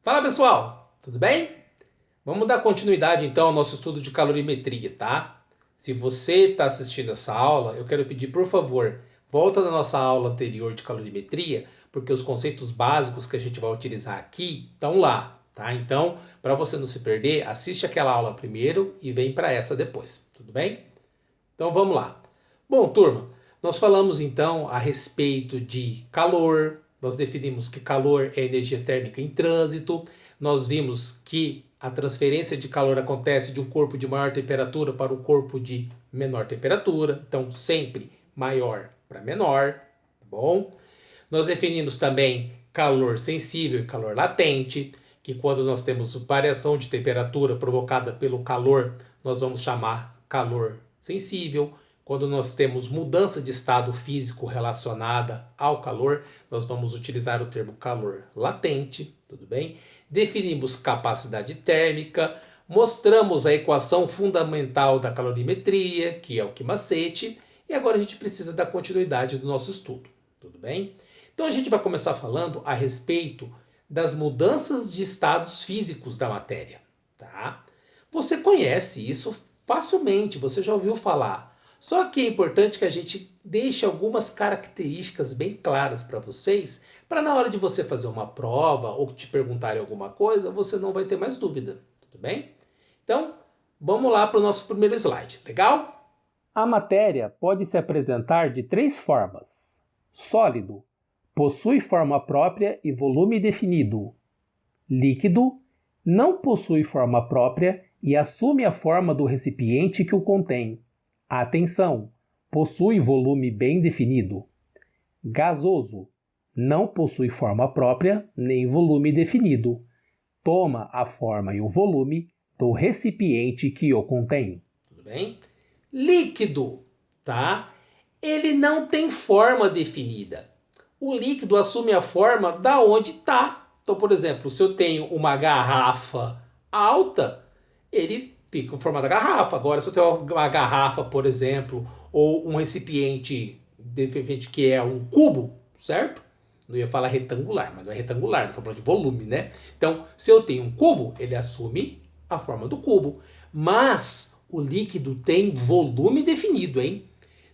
Fala pessoal, tudo bem? Vamos dar continuidade então ao nosso estudo de calorimetria, tá? Se você está assistindo essa aula, eu quero pedir por favor, volta na nossa aula anterior de calorimetria, porque os conceitos básicos que a gente vai utilizar aqui estão lá, tá? Então, para você não se perder, assiste aquela aula primeiro e vem para essa depois, tudo bem? Então vamos lá. Bom, turma, nós falamos então a respeito de calor, nós definimos que calor é energia térmica em trânsito, nós vimos que a transferência de calor acontece de um corpo de maior temperatura para um corpo de menor temperatura, então sempre maior para menor, tá bom? Nós definimos também calor sensível e calor latente, que quando nós temos variação de temperatura provocada pelo calor, nós vamos chamar calor sensível. Quando nós temos mudança de estado físico relacionada ao calor, nós vamos utilizar o termo calor latente, tudo bem? Definimos capacidade térmica, mostramos a equação fundamental da calorimetria, que é o Quimasete, e agora a gente precisa da continuidade do nosso estudo, tudo bem? Então a gente vai começar falando a respeito das mudanças de estados físicos da matéria, tá? Você conhece isso facilmente, você já ouviu falar. Só que é importante que a gente deixe algumas características bem claras para vocês, para na hora de você fazer uma prova ou te perguntarem alguma coisa, você não vai ter mais dúvida, tudo bem? Então, vamos lá para o nosso primeiro slide, legal? A matéria pode se apresentar de três formas: sólido, possui forma própria e volume definido; líquido, não possui forma própria e assume a forma do recipiente que o contém. Atenção! Possui volume bem definido. Gasoso, não possui forma própria nem volume definido. Toma a forma e o volume do recipiente que o contém. Tudo bem? Líquido, tá? Ele não tem forma definida. O líquido assume a forma da onde está. Então, por exemplo, se eu tenho uma garrafa alta, ele fica em forma da garrafa. Agora, se eu tenho uma garrafa, por exemplo, ou um recipiente, de repente, que é um cubo, certo? Não ia falar retangular, mas não é retangular, não estou falando de volume, né? Então, se eu tenho um cubo, ele assume a forma do cubo. Mas o líquido tem volume definido, hein?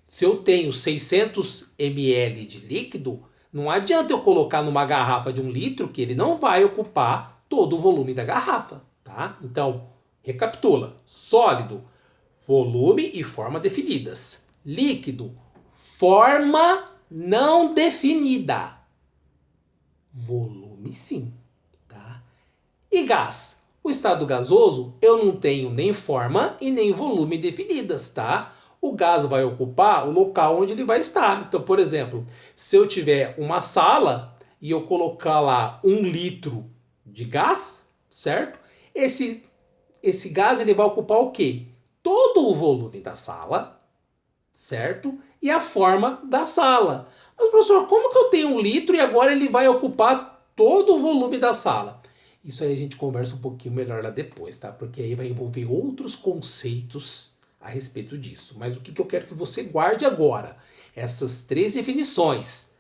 Se eu tenho 600 ml de líquido, não adianta eu colocar numa garrafa de 1 litro que ele não vai ocupar todo o volume da garrafa, tá? Então, recapitula. Sólido, volume e forma definidas. Líquido, forma não definida. Volume sim, tá? E gás? O estado gasoso eu não tenho nem forma e nem volume definidas, tá? O gás vai ocupar o local onde ele vai estar. Então, por exemplo, se eu tiver uma sala e eu colocar lá 1 litro de gás, certo? Esse gás ele vai ocupar o quê? Todo o volume da sala, certo? E a forma da sala. Mas, professor, como que eu tenho 1 litro e agora ele vai ocupar todo o volume da sala? Isso aí a gente conversa um pouquinho melhor lá depois, tá? Porque aí vai envolver outros conceitos a respeito disso. Mas o que eu quero que você guarde agora? Essas três definições: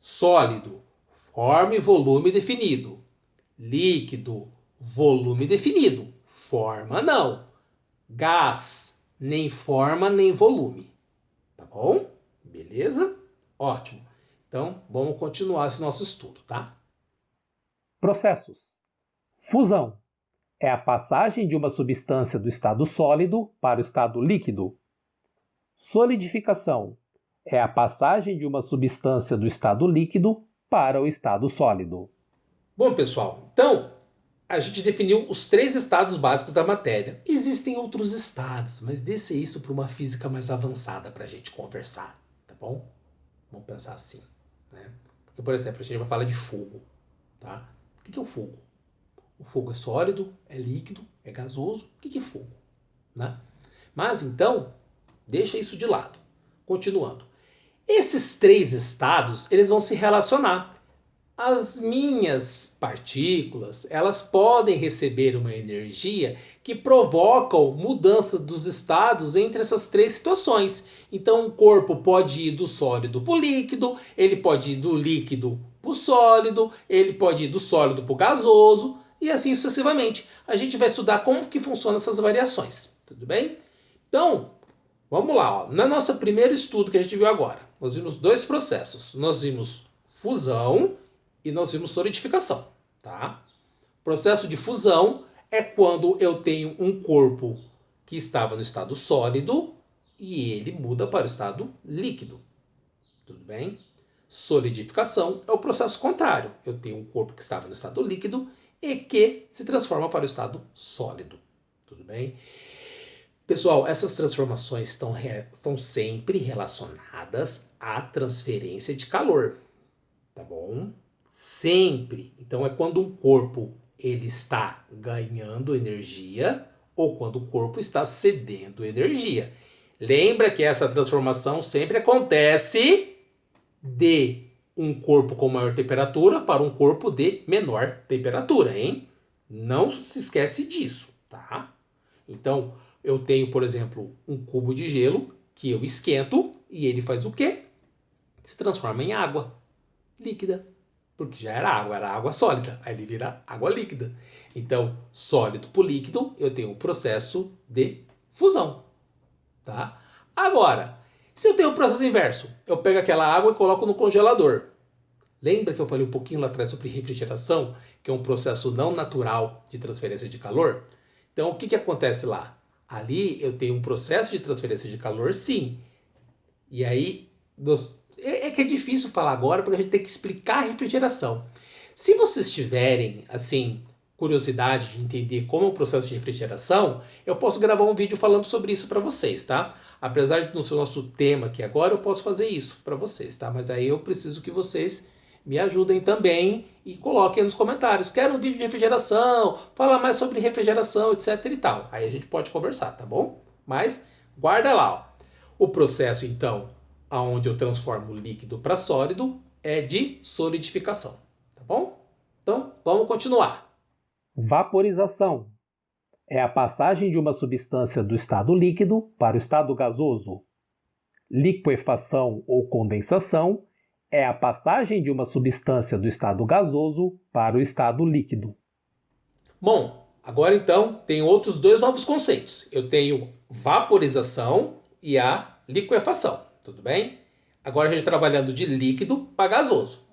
sólido, forma e volume definido; líquido, volume definido, forma não; gás, nem forma nem volume. Tá bom? Beleza? Ótimo. Então, vamos continuar esse nosso estudo, tá? Processos. Fusão é a passagem de uma substância do estado sólido para o estado líquido. Solidificação é a passagem de uma substância do estado líquido para o estado sólido. Bom, pessoal, então a gente definiu os três estados básicos da matéria. Existem outros estados, mas deixa isso para uma física mais avançada para a gente conversar, tá bom? Vamos pensar assim, né? Porque, por exemplo, a gente vai falar de fogo, tá? O que é o fogo? O fogo é sólido, é líquido, é gasoso. O que é fogo? Né? Mas então, deixa isso de lado. Continuando. Esses três estados, eles vão se relacionar. As minhas partículas, elas podem receber uma energia que provocam mudança dos estados entre essas três situações. Então, o corpo pode ir do sólido para o líquido, ele pode ir do líquido para para o sólido, ele pode ir do sólido para o gasoso e assim sucessivamente. A gente vai estudar como que funcionam essas variações, tudo bem? Então, vamos lá. Ó. No nosso primeiro estudo que a gente viu agora, nós vimos dois processos. Nós vimos fusão e nós vimos solidificação, tá? O processo de fusão é quando eu tenho um corpo que estava no estado sólido e ele muda para o estado líquido. Tudo bem? Solidificação é o processo contrário. Eu tenho um corpo que estava no estado líquido e que se transforma para o estado sólido. Tudo bem? Pessoal, essas transformações estão sempre relacionadas à transferência de calor. Tá bom? Sempre. Então é quando um corpo ele está ganhando energia ou quando o corpo está cedendo energia. Lembra que essa transformação sempre acontece de um corpo com maior temperatura para um corpo de menor temperatura, hein? Não se esquece disso, tá? Então, eu tenho, por exemplo, um cubo de gelo que eu esquento e ele faz o quê? Se transforma em água líquida. Porque já era água sólida, aí ele vira água líquida. Então, sólido para líquido, eu tenho um processo de fusão, tá? Agora, se eu tenho o processo inverso, eu pego aquela água e coloco no congelador. Lembra que eu falei um pouquinho lá atrás sobre refrigeração, que é um processo não natural de transferência de calor? Então, o que acontece lá? Ali eu tenho um processo de transferência de calor, sim. E aí, é que é difícil falar agora porque a gente tem que explicar a refrigeração. Se vocês tiverem, assim, curiosidade de entender como é o processo de refrigeração, eu posso gravar um vídeo falando sobre isso para vocês, tá? Apesar de não ser o nosso tema aqui agora, eu posso fazer isso para vocês, tá? Mas aí eu preciso que vocês me ajudem também e coloquem nos comentários. Quero um vídeo de refrigeração, falar mais sobre refrigeração, etc e tal. Aí a gente pode conversar, tá bom? Mas guarda lá, ó. O processo, então, onde eu transformo líquido para sólido é de solidificação, tá bom? Então, vamos continuar. Vaporização é a passagem de uma substância do estado líquido para o estado gasoso. Liquefação ou condensação é a passagem de uma substância do estado gasoso para o estado líquido. Bom, agora então tem outros dois novos conceitos. Eu tenho vaporização e a liquefação, tudo bem? Agora a gente trabalhando de líquido para gasoso.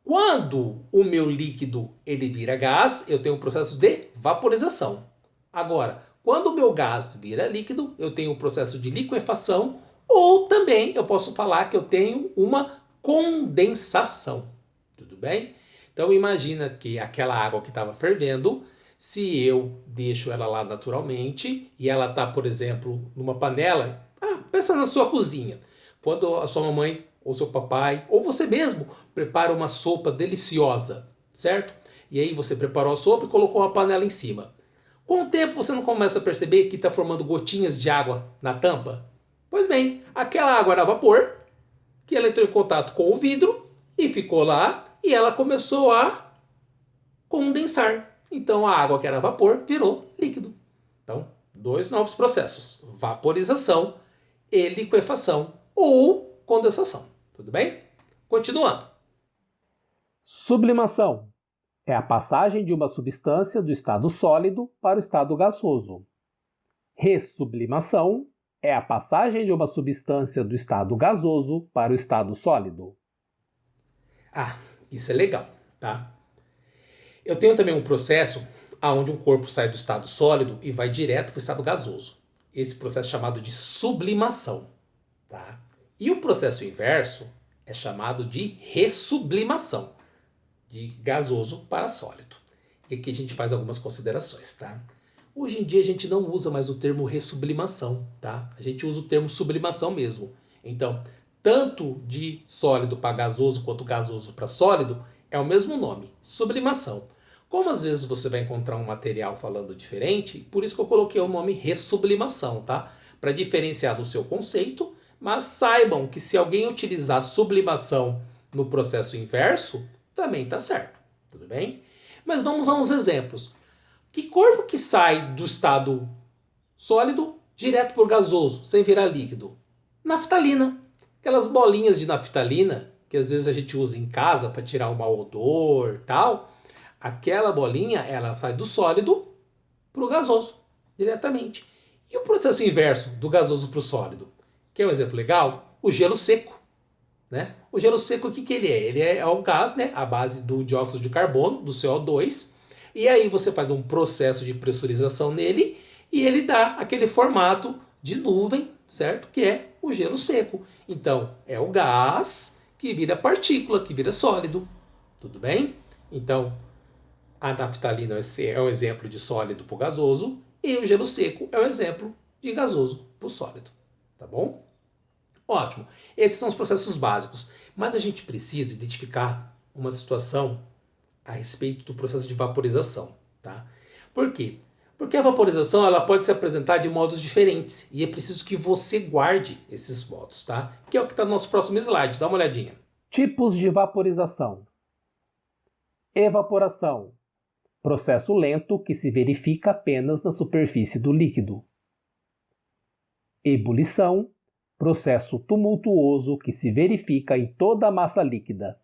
Quando o meu líquido ele vira gás, eu tenho um processo de vaporização. Agora, quando o meu gás vira líquido, eu tenho um processo de liquefação ou também eu posso falar que eu tenho uma condensação. Tudo bem? Então imagina que aquela água que estava fervendo, se eu deixo ela lá naturalmente e ela está, por exemplo, numa panela, pensa na sua cozinha. Quando a sua mamãe ou seu papai ou você mesmo prepara uma sopa deliciosa, certo? E aí você preparou a sopa e colocou uma panela em cima. Com o tempo você não começa a perceber que está formando gotinhas de água na tampa? Pois bem, aquela água era vapor, que ela entrou em contato com o vidro e ficou lá e ela começou a condensar. Então a água que era vapor virou líquido. Então, dois novos processos: vaporização e liquefação ou condensação. Tudo bem? Continuando. Sublimação é a passagem de uma substância do estado sólido para o estado gasoso. Ressublimação é a passagem de uma substância do estado gasoso para o estado sólido. Isso é legal, tá? Eu tenho também um processo onde um corpo sai do estado sólido e vai direto para o estado gasoso. Esse processo é chamado de sublimação, tá? E o processo inverso é chamado de ressublimação, de gasoso para sólido. E aqui a gente faz algumas considerações, tá? Hoje em dia a gente não usa mais o termo ressublimação, tá? A gente usa o termo sublimação mesmo. Então, tanto de sólido para gasoso quanto gasoso para sólido é o mesmo nome, sublimação. Como às vezes você vai encontrar um material falando diferente, por isso que eu coloquei o nome ressublimação, tá? Para diferenciar do seu conceito, mas saibam que se alguém utilizar sublimação no processo inverso, também está certo, tudo bem? Mas vamos a uns exemplos. Que corpo que sai do estado sólido direto para o gasoso, sem virar líquido? Naftalina. Aquelas bolinhas de naftalina que às vezes a gente usa em casa para tirar o mau odor, tal, aquela bolinha, ela sai do sólido para o gasoso, diretamente. E o processo inverso do gasoso para o sólido? Quer um exemplo legal? O gelo seco. Né? O gelo seco, o que ele é? Ele é um gás, né? À base do dióxido de carbono, do CO2. E aí você faz um processo de pressurização nele e ele dá aquele formato de nuvem, certo? Que é o gelo seco. Então, é o gás que vira partícula, que vira sólido. Tudo bem? Então, a naftalina é um exemplo de sólido para o gasoso e o gelo seco é um exemplo de gasoso para o sólido. Tá bom? Ótimo. Esses são os processos básicos. Mas a gente precisa identificar uma situação a respeito do processo de vaporização. Tá? Por quê? Porque a vaporização ela pode se apresentar de modos diferentes. E é preciso que você guarde esses modos. Tá? Que é o que está no nosso próximo slide. Dá uma olhadinha. Tipos de vaporização. Evaporação. Processo lento que se verifica apenas na superfície do líquido. Ebulição. Processo tumultuoso que se verifica em toda a massa líquida.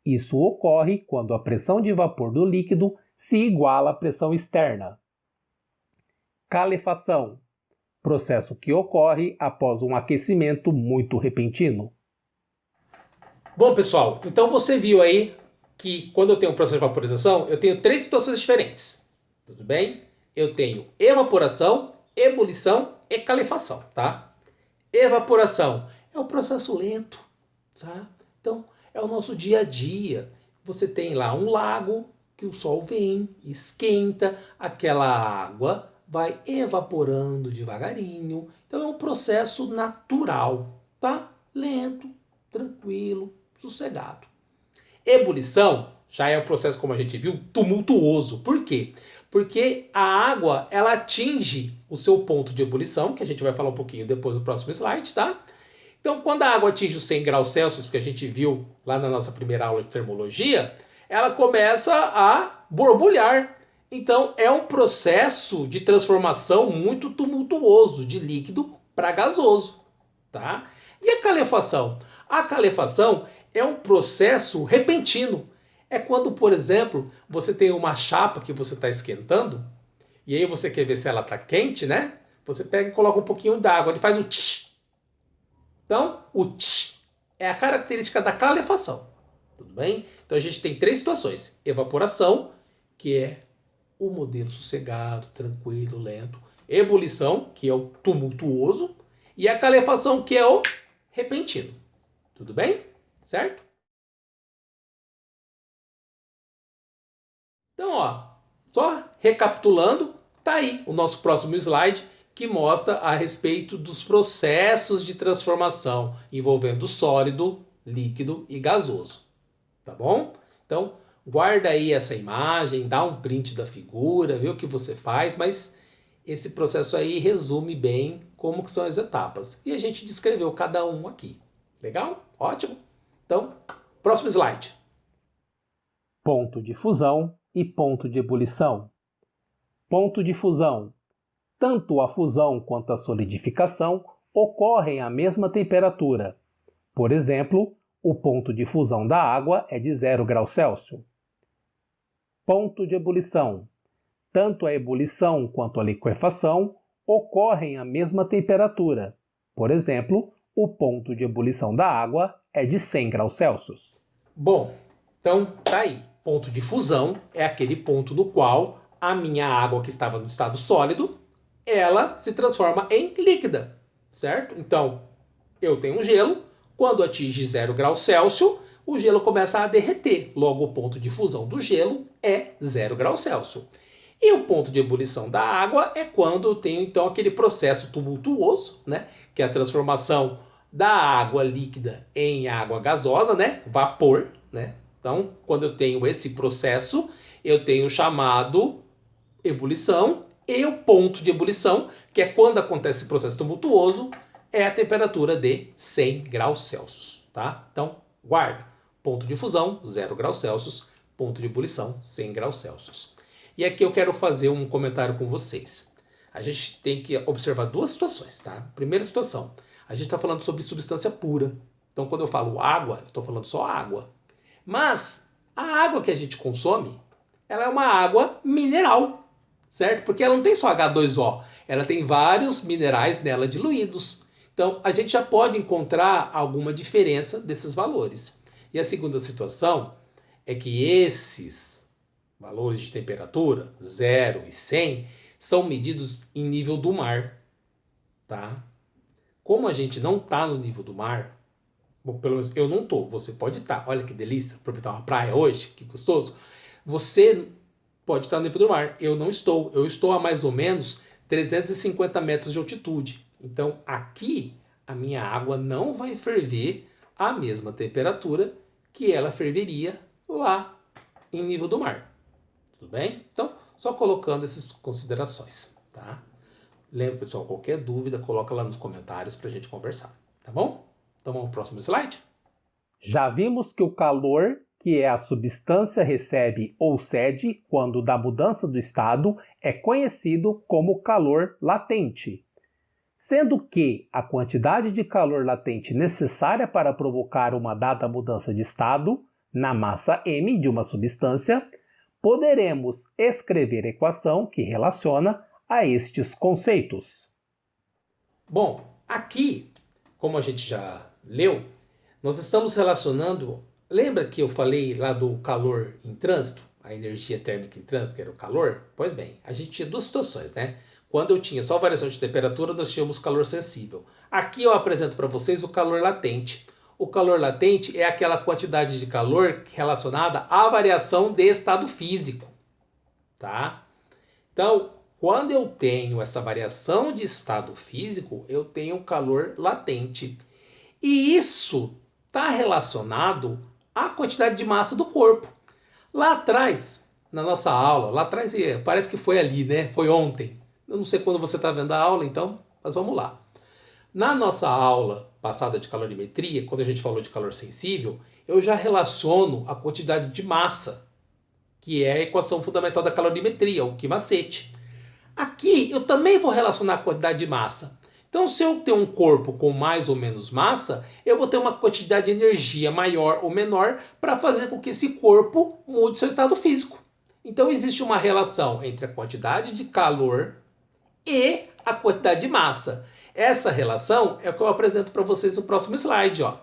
Isso ocorre quando a pressão de vapor do líquido se iguala à pressão externa. Calefação. Processo que ocorre após um aquecimento muito repentino. Bom, pessoal, então você viu aí que quando eu tenho um processo de vaporização, eu tenho 3 situações diferentes. Tudo bem? Eu tenho evaporação, ebulição e calefação, tá? Evaporação é o processo lento, tá? Então, é o nosso dia a dia. Você tem lá um lago que o sol vem, esquenta, aquela água vai evaporando devagarinho. Então, é um processo natural, tá? Lento, tranquilo, sossegado. Ebulição já é um processo, como a gente viu, tumultuoso. Por quê? Porque a água ela atinge o seu ponto de ebulição, que a gente vai falar um pouquinho depois no próximo slide, tá? Então, quando a água atinge os 100 graus Celsius, que a gente viu lá na nossa primeira aula de termologia, ela começa a borbulhar. Então, é um processo de transformação muito tumultuoso de líquido para gasoso, tá? E a calefação? A calefação é um processo repentino. É quando, por exemplo, você tem uma chapa que você está esquentando, e aí você quer ver se ela está quente, né? Você pega e coloca um pouquinho d'água, ele faz o tch. Então, o tch é a característica da calefação. Tudo bem? Então a gente tem 3 situações. Evaporação, que é o modelo sossegado, tranquilo, lento. Ebulição, que é o tumultuoso. E a calefação, que é o repentino. Tudo bem? Certo? Então, ó, só recapitulando, tá aí o nosso próximo slide que mostra a respeito dos processos de transformação envolvendo sólido, líquido e gasoso. Tá bom? Então, guarda aí essa imagem, dá um print da figura, vê o que você faz, mas esse processo aí resume bem como que são as etapas. E a gente descreveu cada um aqui. Legal? Ótimo. Então, próximo slide. Ponto de fusão e ponto de ebulição. Ponto de fusão. Tanto a fusão quanto a solidificação ocorrem à mesma temperatura. Por exemplo, o ponto de fusão da água é de 0 graus Celsius. Ponto de ebulição. Tanto a ebulição quanto a liquefação ocorrem à mesma temperatura. Por exemplo, o ponto de ebulição da água é de 100 graus Celsius. Bom, então tá aí. Ponto de fusão é aquele ponto no qual a minha água que estava no estado sólido, ela se transforma em líquida, certo? Então, eu tenho um gelo, quando atinge 0 graus Celsius, o gelo começa a derreter. Logo, o ponto de fusão do gelo é 0 graus Celsius. E o ponto de ebulição da água é quando eu tenho então aquele processo tumultuoso, né? Que é a transformação da água líquida em água gasosa, né? Vapor, né? Então, quando eu tenho esse processo, eu tenho o chamado ebulição e o ponto de ebulição, que é quando acontece esse processo tumultuoso, é a temperatura de 100 graus Celsius, tá? Então, guarda. Ponto de fusão, 0 graus Celsius. Ponto de ebulição, 100 graus Celsius. E aqui eu quero fazer um comentário com vocês. A gente tem que observar 2 situações, tá? Primeira situação, a gente está falando sobre substância pura. Então, quando eu falo água, eu estou falando só água. Mas a água que a gente consome, ela é uma água mineral, certo? Porque ela não tem só H2O, ela tem vários minerais nela diluídos. Então, a gente já pode encontrar alguma diferença desses valores. E a segunda situação é que esses valores de temperatura, 0 e 100, são medidos em nível do mar, tá? Como a gente não está no nível do mar, bom, pelo menos eu não tô, você pode estar. Olha que delícia, aproveitar uma praia hoje, que gostoso. Você pode estar no nível do mar, eu não estou. Eu estou a mais ou menos 350 metros de altitude. Então aqui a minha água não vai ferver à mesma temperatura que ela ferveria lá em nível do mar. Tudo bem? Então, só colocando essas considerações, tá? Lembra, pessoal, qualquer dúvida, coloca lá nos comentários para a gente conversar, tá bom? Então vamos ao próximo slide. Já vimos que o calor, que é a substância recebe ou cede quando da mudança do estado, é conhecido como calor latente. Sendo que a quantidade de calor latente necessária para provocar uma dada mudança de estado, na massa m de uma substância, poderemos escrever a equação que relaciona a estes conceitos. Bom, aqui, como a gente já leu, nós estamos relacionando. Lembra que eu falei lá do calor em trânsito? A energia térmica em trânsito, que era o calor? Pois bem, a gente tinha duas situações, né? Quando eu tinha só variação de temperatura, nós tínhamos calor sensível. Aqui eu apresento para vocês o calor latente. O calor latente é aquela quantidade de calor relacionada à variação de estado físico, tá? Então, quando eu tenho essa variação de estado físico, eu tenho calor latente. E isso está relacionado à quantidade de massa do corpo. Lá atrás, na nossa aula, lá atrás parece que foi ali, né? Foi ontem. Eu não sei quando você está vendo a aula, então, mas vamos lá. Na nossa aula passada de calorimetria, quando a gente falou de calor sensível, eu já relaciono a quantidade de massa, que é a equação fundamental da calorimetria, o Q-macete. Aqui eu também vou relacionar a quantidade de massa. Então, se eu ter um corpo com mais ou menos massa, eu vou ter uma quantidade de energia maior ou menor para fazer com que esse corpo mude seu estado físico. Então, existe uma relação entre a quantidade de calor e a quantidade de massa. Essa relação é o que eu apresento para vocês no próximo slide, ó.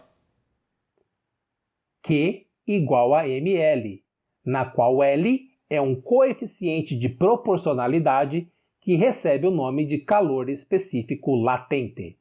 Q igual a ml, na qual L é um coeficiente de proporcionalidade que recebe o nome de calor específico latente.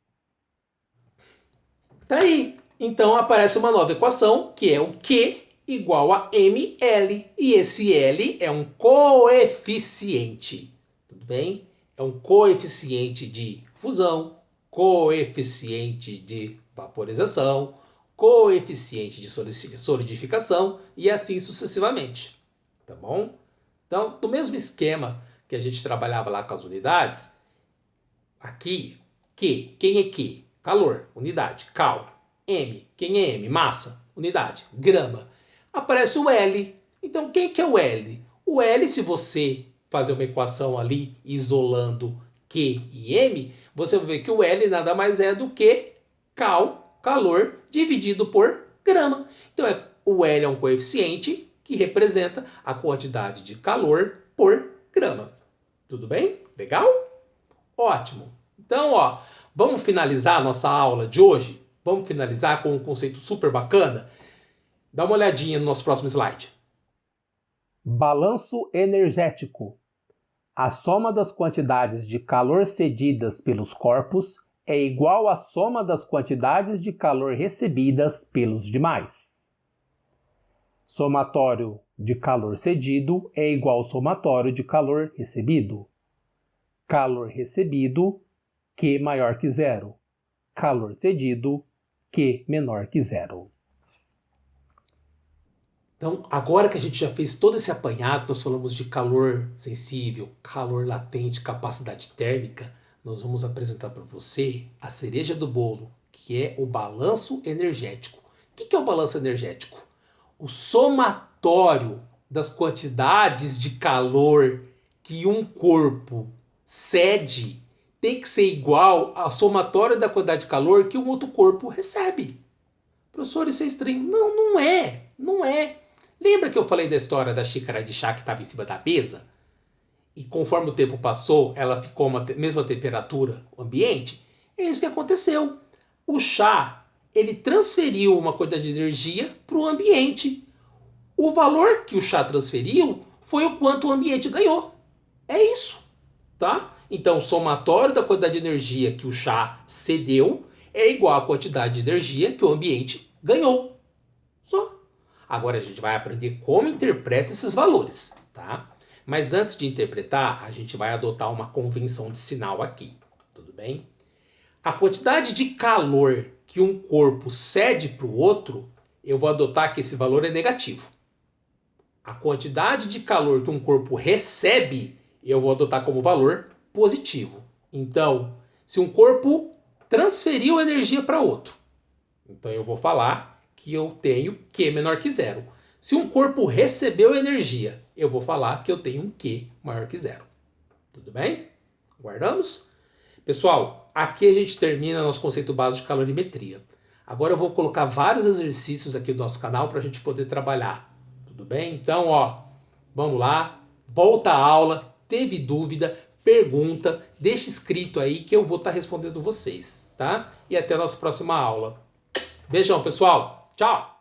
Tá aí. Então aparece uma nova equação, que é o Q igual a ml. E esse L é um coeficiente. Tudo bem? É um coeficiente de fusão, coeficiente de vaporização, coeficiente de solidificação e assim sucessivamente. Tá bom? Então, do mesmo esquema que a gente trabalhava lá com as unidades, aqui, Q, quem é Q? Calor, unidade, cal. M, quem é M? Massa, unidade, grama. Aparece o L. Então, quem que é o L? O L, se você fazer uma equação ali isolando Q e M, você vai ver que o L nada mais é do que cal, calor, dividido por grama. Então, o L é um coeficiente que representa a quantidade de calor por grama. Tudo bem? Legal? Ótimo. Então, ó, vamos finalizar a nossa aula de hoje? Vamos finalizar com um conceito super bacana? Dá uma olhadinha no nosso próximo slide. Balanço energético. A soma das quantidades de calor cedidas pelos corpos é igual à soma das quantidades de calor recebidas pelos demais. Somatório de calor cedido é igual ao somatório de calor recebido. Calor recebido, Q maior que zero. Calor cedido, Q menor que zero. Então, agora que a gente já fez todo esse apanhado, nós falamos de calor sensível, calor latente, capacidade térmica, nós vamos apresentar para você a cereja do bolo, que é o balanço energético. O que é o balanço energético? O somatório das quantidades de calor que um corpo cede tem que ser igual ao somatório da quantidade de calor que um outro corpo recebe. Professor, isso é estranho. Não, não é. Não é. Lembra que eu falei da história da xícara de chá que estava em cima da mesa? E conforme o tempo passou, ela ficou a mesma temperatura, o ambiente? É isso que aconteceu. O chá, ele transferiu uma quantidade de energia para o ambiente. O valor que o chá transferiu foi o quanto o ambiente ganhou. É isso, tá? Então, o somatório da quantidade de energia que o chá cedeu é igual à quantidade de energia que o ambiente ganhou. Só. Agora a gente vai aprender como interpreta esses valores, tá? Mas antes de interpretar, a gente vai adotar uma convenção de sinal aqui, tudo bem? A quantidade de calor que um corpo cede para o outro, eu vou adotar que esse valor é negativo. A quantidade de calor que um corpo recebe, eu vou adotar como valor positivo. Então, se um corpo transferiu energia para outro, então eu vou falar que eu tenho Q menor que zero. Se um corpo recebeu energia, eu vou falar que eu tenho um Q maior que zero. Tudo bem? Guardamos? Pessoal, aqui a gente termina nosso conceito básico de calorimetria. Agora eu vou colocar vários exercícios aqui do nosso canal para a gente poder trabalhar. Tudo bem? Então, vamos lá. Volta à aula. Teve dúvida? Pergunta. Deixa escrito aí que eu vou estar respondendo vocês, tá? E até a nossa próxima aula. Beijão, pessoal. Tchau!